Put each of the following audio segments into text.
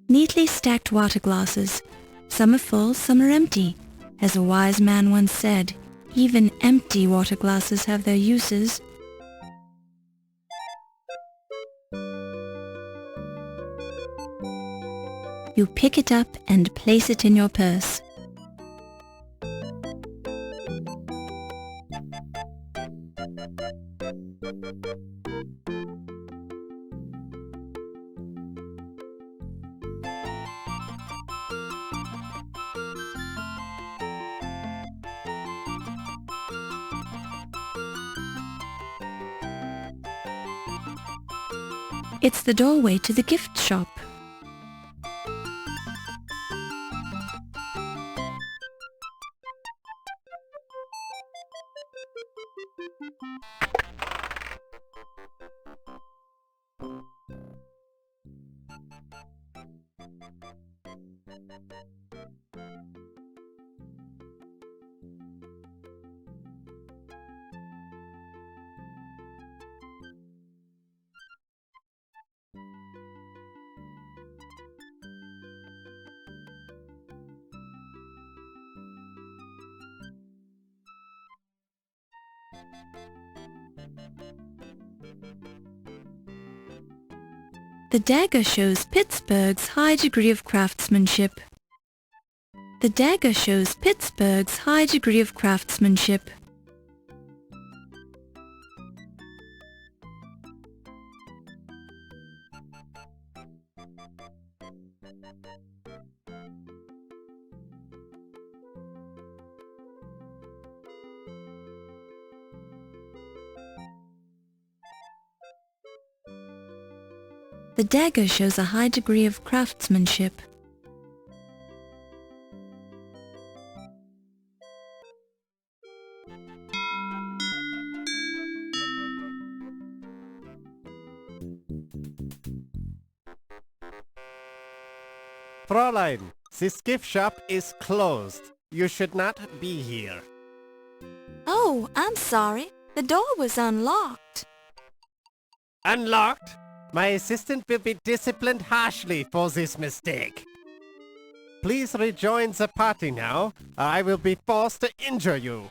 Neatly stacked water glasses. Some are full, some are empty. As a wise man once said, even empty water glasses have their uses. You pick it up and place it in your purse. It's the doorway to the gift shop. The dagger shows Pittsburgh's high degree of craftsmanship. The dagger shows Pittsburgh's high degree of craftsmanship. The dagger shows a high degree of craftsmanship. Fräulein, this gift shop is closed. You should not be here. Oh, I'm sorry. The door was unlocked. Unlocked? My assistant will be disciplined harshly for this mistake. Please rejoin the party now, or I will be forced to injure you.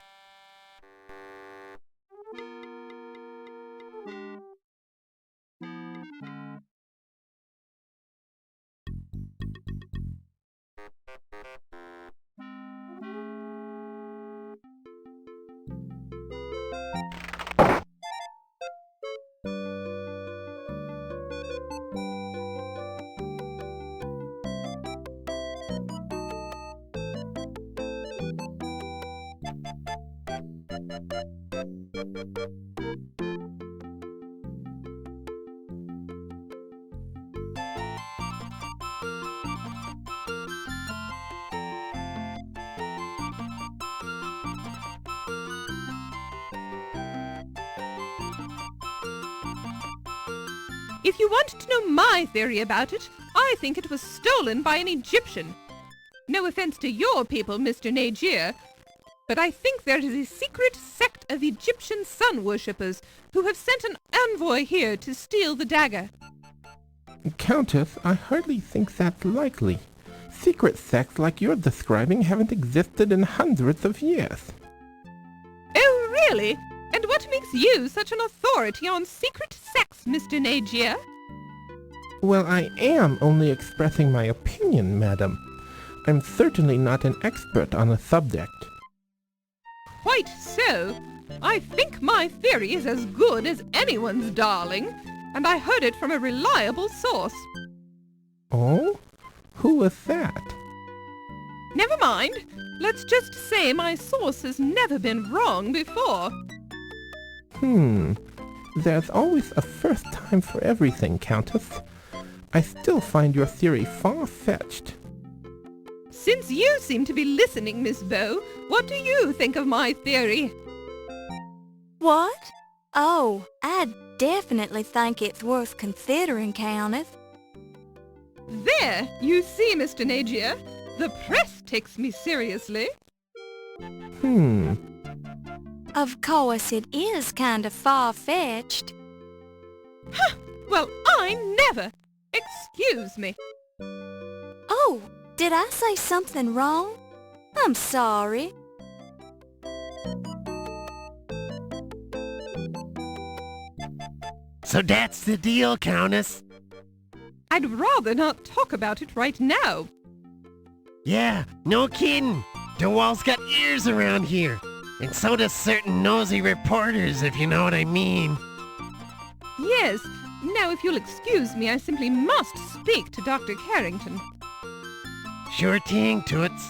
If you want to know my theory about it, I think it was stolen by an Egyptian. No offense to your people, Mr. Nagier, but I think there is a secret sect of Egyptian sun worshippers who have sent an envoy here to steal the dagger. Countess, I hardly think that's likely. Secret sects like you're describing haven't existed in hundreds of years. Oh, really? And what makes you such an authority on secret sects, Mr. Nagier? Well, I am only expressing my opinion, madam. I'm certainly not an expert on the subject. Quite so. I think my theory is as good as anyone's, darling, and I heard it from a reliable source. Oh? Who was that? Never mind. Let's just say my source has never been wrong before. There's always a first time for everything, Countess. I still find your theory far-fetched. Since you seem to be listening, Miss Bow, what do you think of my theory? What? Oh, I definitely think it's worth considering, Countess. There, you see, Mr. Nagier. The press takes me seriously. Of course, it is kind of far-fetched. Huh! Well, I never! Excuse me. Oh, did I say something wrong? I'm sorry. So that's the deal, Countess. I'd rather not talk about it right now. Yeah, no kidding. The wall's got ears around here. And so does certain nosy reporters, if you know what I mean. Yes. Now, if you'll excuse me, I simply must speak to Dr. Carrington. Sure thing, Toots.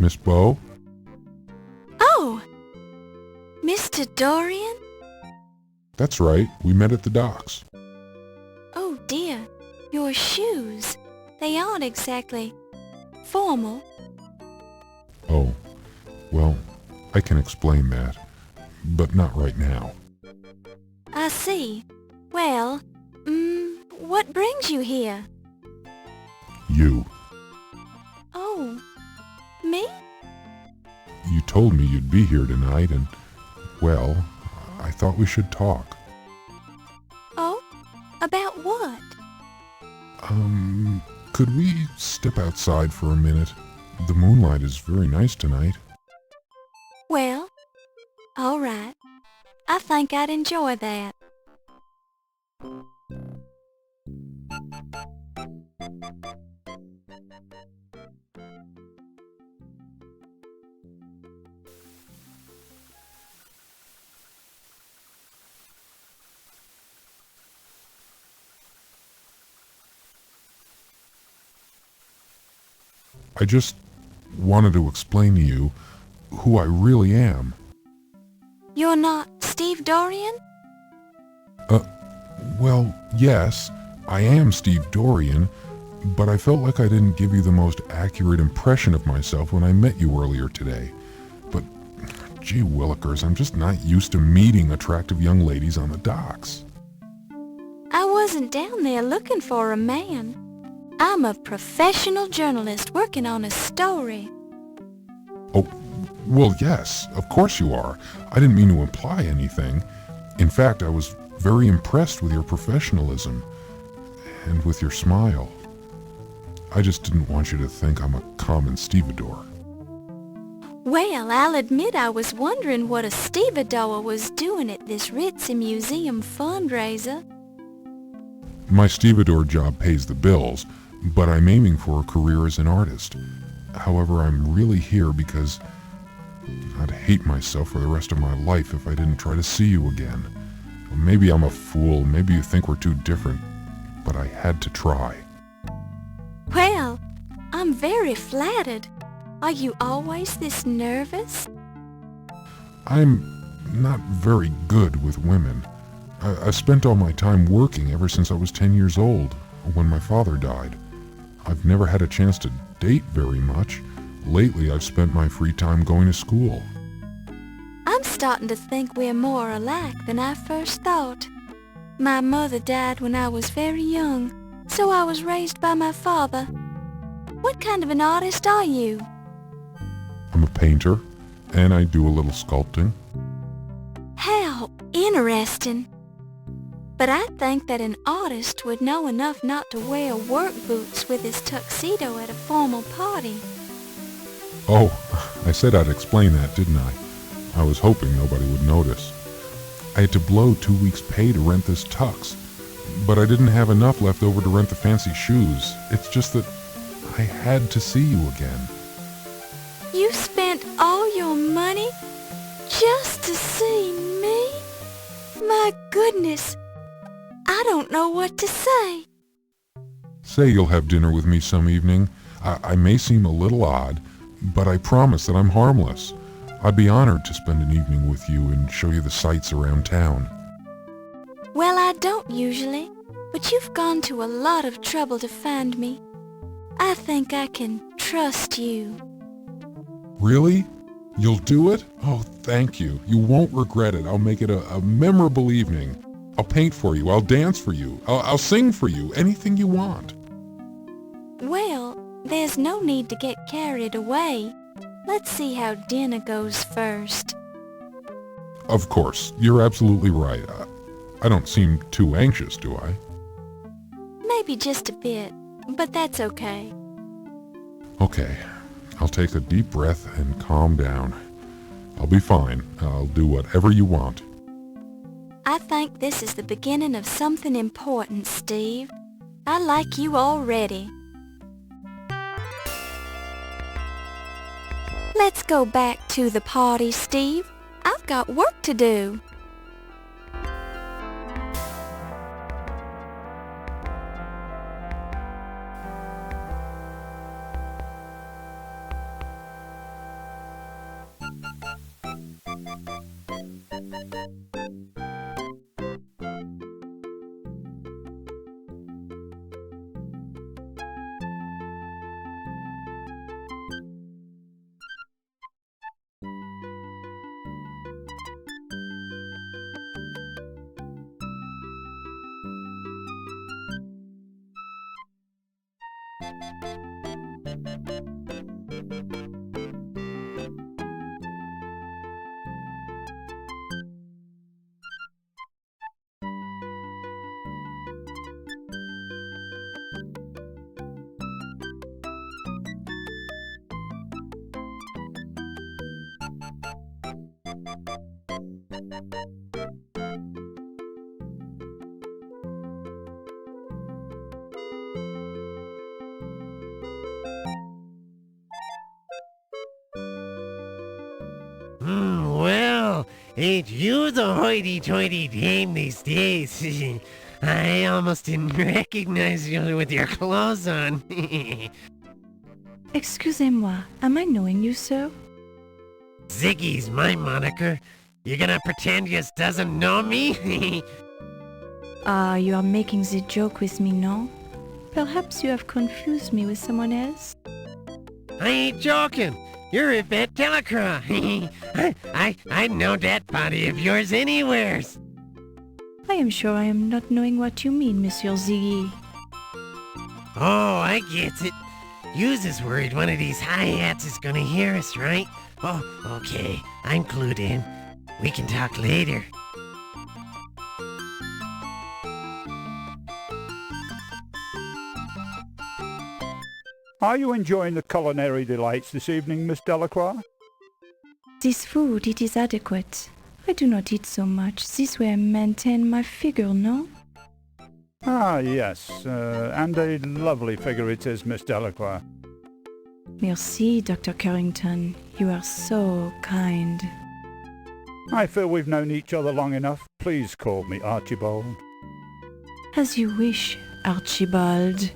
Miss Bow? Oh! Mr. Dorian? That's right. We met at the docks. Oh dear, your shoes. They aren't exactly formal. Oh, well, I can explain that, but not right now. I see. Well, what brings you here? You. Oh, me? You told me you'd be here tonight, and, well, I thought we should talk. Oh, about what? Could we step outside for a minute? The moonlight is very nice tonight. Well, all right. I think I'd enjoy that. I just wanted to explain to you who I really am. You're not Steve Dorian? Well, yes, I am Steve Dorian, but I felt like I didn't give you the most accurate impression of myself when I met you earlier today. But, gee willikers, I'm just not used to meeting attractive young ladies on the docks. I wasn't down there looking for a man. I'm a professional journalist working on a story. Oh, well, yes, of course you are. I didn't mean to imply anything. In fact, I was very impressed with your professionalism and with your smile. I just didn't want you to think I'm a common stevedore. Well, I'll admit I was wondering what a stevedore was doing at this ritzy museum fundraiser. My stevedore job pays the bills, but I'm aiming for a career as an artist. However, I'm really here because I'd hate myself for the rest of my life if I didn't try to see you again. Maybe I'm a fool, maybe you think we're too different, but I had to try. Well, I'm very flattered. Are you always this nervous? I'm not very good with women. I spent all my time working ever since I was 10 years old, when my father died. I've never had a chance to date very much. Lately, I've spent my free time going to school. I'm starting to think we're more alike than I first thought. My mother died when I was very young, so I was raised by my father. What kind of an artist are you? I'm a painter, and I do a little sculpting. How interesting. But I think that an artist would know enough not to wear work boots with his tuxedo at a formal party. Oh, I said I'd explain that, didn't I? I was hoping nobody would notice. I had to blow 2 weeks' pay to rent this tux, but I didn't have enough left over to rent the fancy shoes. It's just that I had to see you again. You spent all your money just to see me? My goodness, I don't know what to say. Say you'll have dinner with me some evening. I may seem a little odd, but I promise that I'm harmless. I'd be honored to spend an evening with you and show you the sights around town. Well, I don't usually, but you've gone to a lot of trouble to find me. I think I can trust you. Really? You'll do it? Oh, thank you. You won't regret it. I'll make it a memorable evening. I'll paint for you. I'll dance for you. I'll sing for you. Anything you want. Well, there's no need to get carried away. Let's see how dinner goes first. Of course. You're absolutely right. I don't seem too anxious, do I? Maybe just a bit, but that's okay. Okay. I'll take a deep breath and calm down. I'll be fine. I'll do whatever you want. I think this is the beginning of something important, Steve. I like you already. Let's go back to the party, Steve. I've got work to do. Well, ain't you the hoity-toity dame these days? I almost didn't recognize you with your clothes on. Excusez-moi, am I knowing you, sir? Ziggy's my moniker. You gonna pretend you doesn't know me? You are making the joke with me, no? Perhaps you have confused me with someone else? I ain't joking. You're Yvette Delacroix. I'd know that body of yours anywheres. I am sure I am not knowing what you mean, Monsieur Ziggy. Oh, I get it. You's is worried one of these hi-hats is gonna hear us, right? Oh, okay. I'm clued in. We can talk later. Are you enjoying the culinary delights this evening, Miss Delacroix? This food, it is adequate. I do not eat so much. This way I maintain my figure, no? Ah, yes, and a lovely figure it is, Miss Delacroix. Merci, Dr. Carrington. You are so kind. I feel we've known each other long enough. Please call me Archibald. As you wish, Archibald.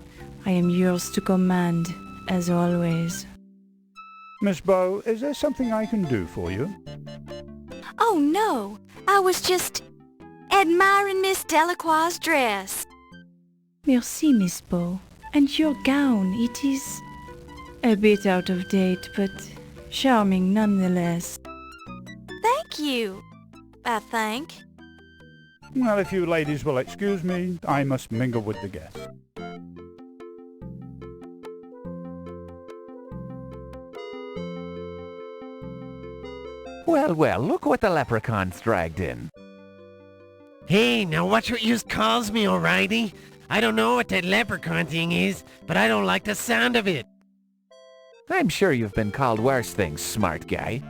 I am yours to command, as always. Miss Bow, is there something I can do for you? Oh, no. I was just admiring Miss Delacroix's dress. Merci, Miss Bow. And your gown, it is a bit out of date, but charming nonetheless. Thank you, I think. Well, if you ladies will excuse me, I must mingle with the guests. Well, well, look what the leprechaun's dragged in. Hey, now watch what yous calls me, O'Reilly. I don't know what that leprechaun thing is, but I don't like the sound of it. I'm sure you've been called worse things, smart guy.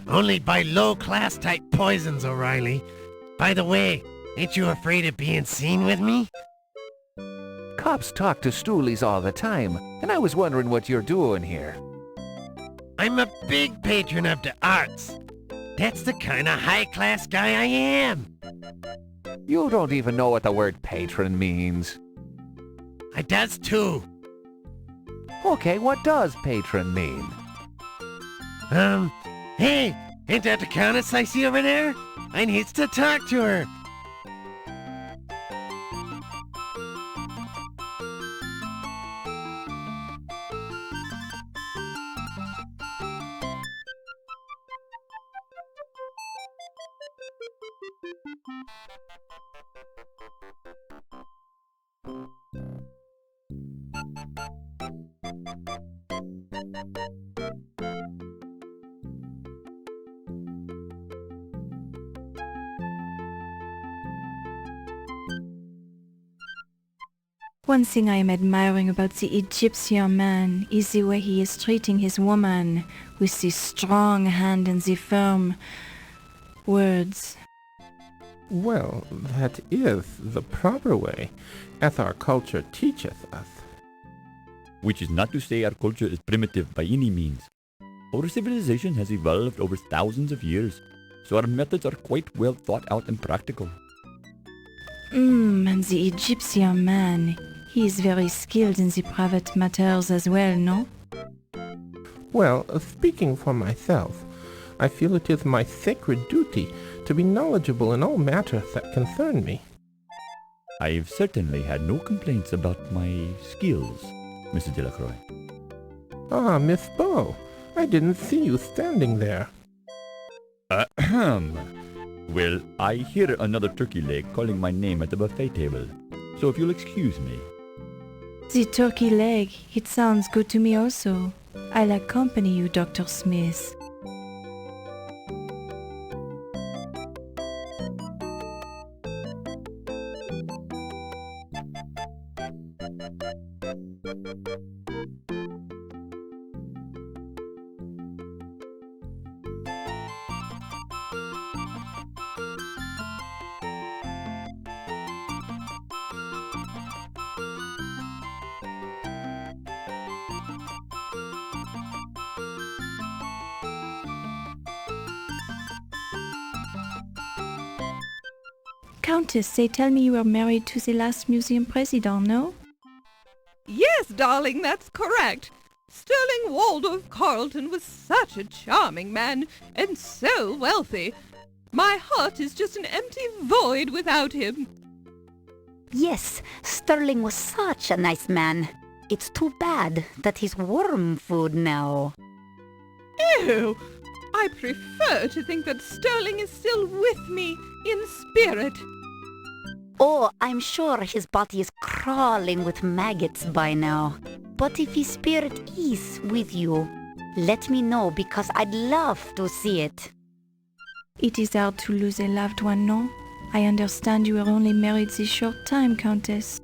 Only by low-class type poisons, O'Reilly. By the way, ain't you afraid of being seen with me? Cops talk to stoolies all the time, and I was wondering what you're doing here. I'm a big patron of the arts. That's the kind of high-class guy I am. You don't even know what the word patron means. I does too. Okay, what does patron mean? Hey, ain't that the countess I see over there? I needs to talk to her. One thing I am admiring about the Egyptian man is the way he is treating his woman, with the strong hand and the firm words. Well, that is the proper way, as our culture teacheth us. Which is not to say our culture is primitive by any means. Our civilization has evolved over thousands of years, so our methods are quite well thought out and practical. And the Egyptian man, he is very skilled in the private matters as well, no? Well, speaking for myself, I feel it is my sacred duty to be knowledgeable in all matters that concern me. I've certainly had no complaints about my skills, Mrs. Delacroix. Ah, Miss Bow, I didn't see you standing there. Ahem. Well, I hear another turkey leg calling my name at the buffet table, so if you'll excuse me. The turkey leg, it sounds good to me also. I'll accompany you, Dr. Smith. Countess, they tell me you were married to the last museum president, no? Yes, darling, that's correct. Sterling Waldorf Carlton was such a charming man, and so wealthy. My heart is just an empty void without him. Yes, Sterling was such a nice man. It's too bad that he's worm food now. Ew! I prefer to think that Sterling is still with me in spirit. Oh, I'm sure his body is crawling with maggots by now. But if his spirit is with you, let me know because I'd love to see it. It is hard to lose a loved one, no? I understand you were only married this short time, Countess.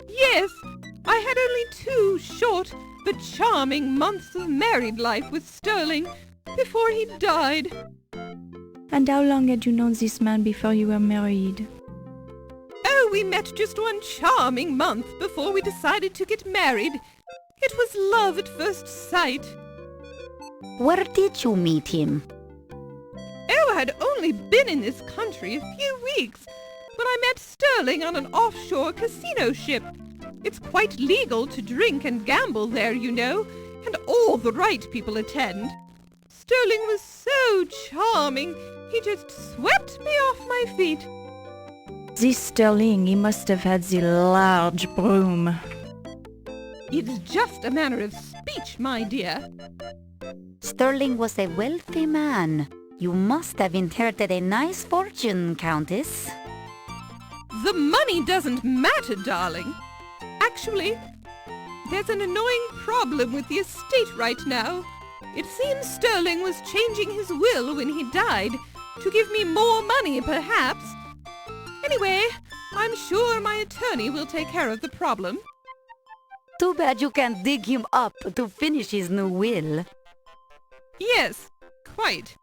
Yes, I had only 2 short but charming months of married life with Sterling before he died. And how long had you known this man before you were married? Oh, we met just 1 charming month before we decided to get married. It was love at first sight. Where did you meet him? only been in this country a few weeks when I met Sterling on an offshore casino ship. It's quite legal to drink and gamble there, you know, and all the right people attend. Sterling was so charming. He just swept me off my feet. This Sterling, he must have had the large broom. It's just a manner of speech, my dear. Sterling was a wealthy man. You must have inherited a nice fortune, Countess. The money doesn't matter, darling. Actually, there's an annoying problem with the estate right now. It seems Sterling was changing his will when he died to give me more money, perhaps. Anyway, I'm sure my attorney will take care of the problem. Too bad you can't dig him up to finish his new will. Yes, quite.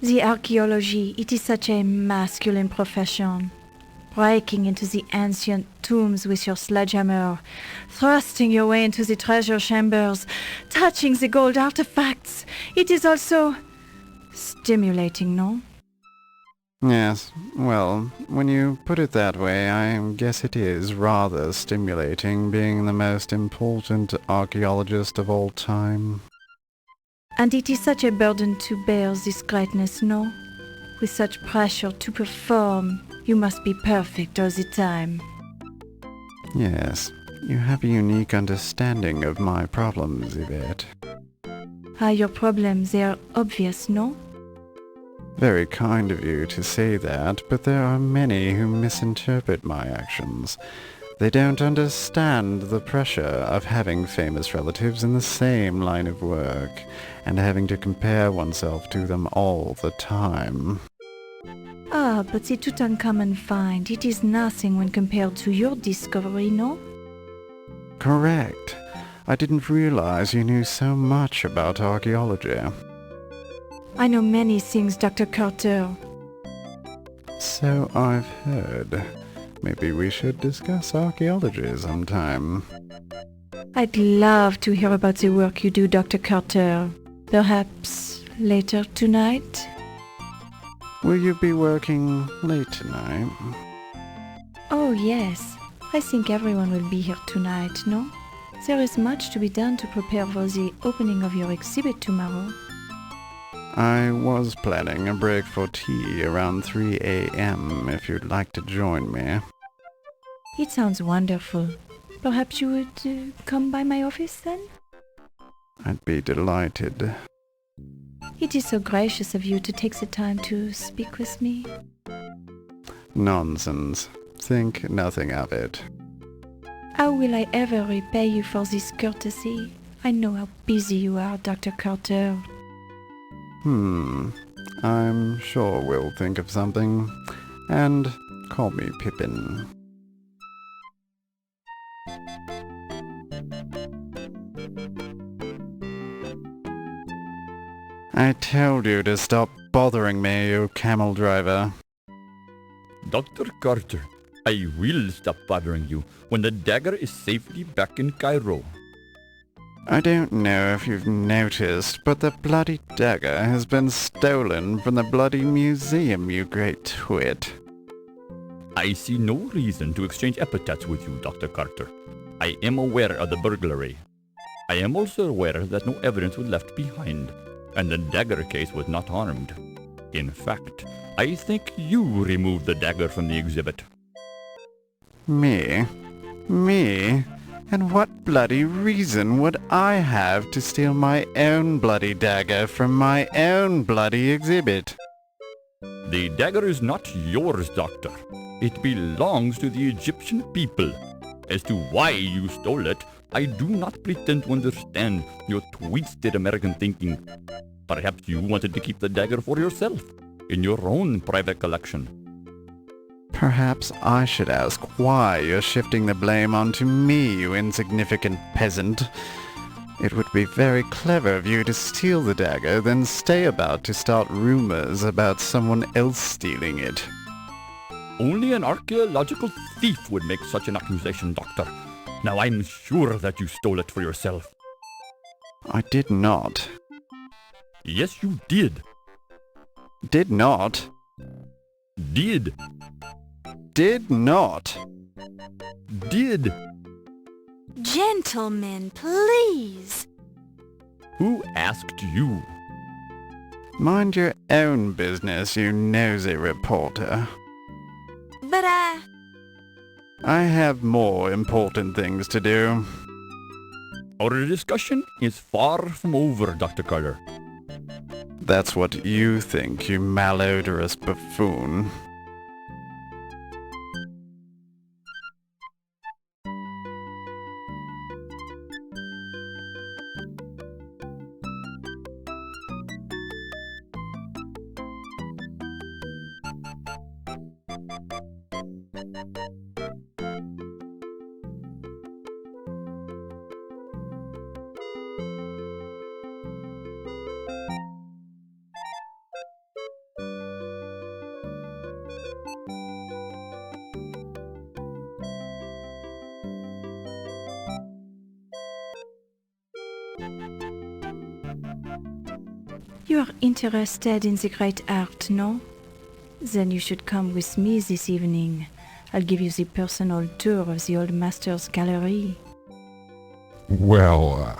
The archaeology, it is such a masculine profession. Breaking into the ancient tombs with your sledgehammer, thrusting your way into the treasure chambers, touching the gold artifacts. It is also stimulating, no? Yes, well, when you put it that way, I guess it is rather stimulating being the most important archaeologist of all time. And it is such a burden to bear this greatness, no? With such pressure to perform, you must be perfect all the time. Yes, you have a unique understanding of my problems, Yvette. Your problems, they are obvious, no? Very kind of you to say that, but there are many who misinterpret my actions. They don't understand the pressure of having famous relatives in the same line of work, and having to compare oneself to them all the time. But the Tutankhamun find, it is nothing when compared to your discovery, no? Correct. I didn't realize you knew so much about archaeology. I know many things, Dr. Carter. So I've heard. Maybe we should discuss archaeology sometime. I'd love to hear about the work you do, Dr. Carter. Perhaps later tonight? Will you be working late tonight? Oh, yes. I think everyone will be here tonight, no? There is much to be done to prepare for the opening of your exhibit tomorrow. I was planning a break for tea around 3 a.m. if you'd like to join me. It sounds wonderful. Perhaps you would come by my office then? I'd be delighted. It is so gracious of you to take the time to speak with me. Nonsense. Think nothing of it. How will I ever repay you for this courtesy? I know how busy you are, Dr. Carter. I'm sure we'll think of something. And call me Pippin. I told you to stop bothering me, you camel driver. Dr. Carter, I will stop bothering you when the dagger is safely back in Cairo. I don't know if you've noticed, but the bloody dagger has been stolen from the bloody museum, you great twit. I see no reason to exchange epithets with you, Dr. Carter. I am aware of the burglary. I am also aware that no evidence was left behind, and the dagger case was not harmed. In fact, I think you removed the dagger from the exhibit. Me? Me? And what bloody reason would I have to steal my own bloody dagger from my own bloody exhibit? The dagger is not yours, Doctor. It belongs to the Egyptian people. As to why you stole it, I do not pretend to understand your twisted American thinking. Perhaps you wanted to keep the dagger for yourself, in your own private collection. Perhaps I should ask why you're shifting the blame onto me, you insignificant peasant. It would be very clever of you to steal the dagger, then stay about to start rumors about someone else stealing it. Only an archaeological thief would make such an accusation, Doctor. Now I'm sure that you stole it for yourself. I did not. Yes, you did. Did not. Did. Did not. Did. Gentlemen, please. Who asked you? Mind your own business, you nosy reporter. But I have more important things to do. Our discussion is far from over, Dr. Carter. That's what you think, you malodorous buffoon. You are interested in the great art, no? Then you should come with me this evening. I'll give you the personal tour of the old master's gallery. Well,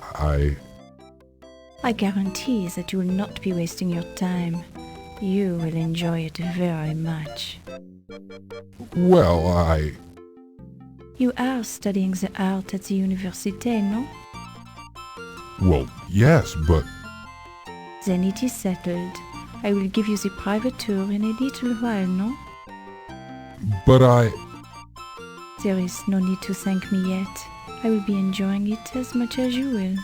I guarantee that you will not be wasting your time. You will enjoy it very much. Well, You are studying the art at the université, no? Well, yes, but... Then it is settled. I will give you the private tour in a little while, no? But There is no need to thank me yet. I will be enjoying it as much as you will.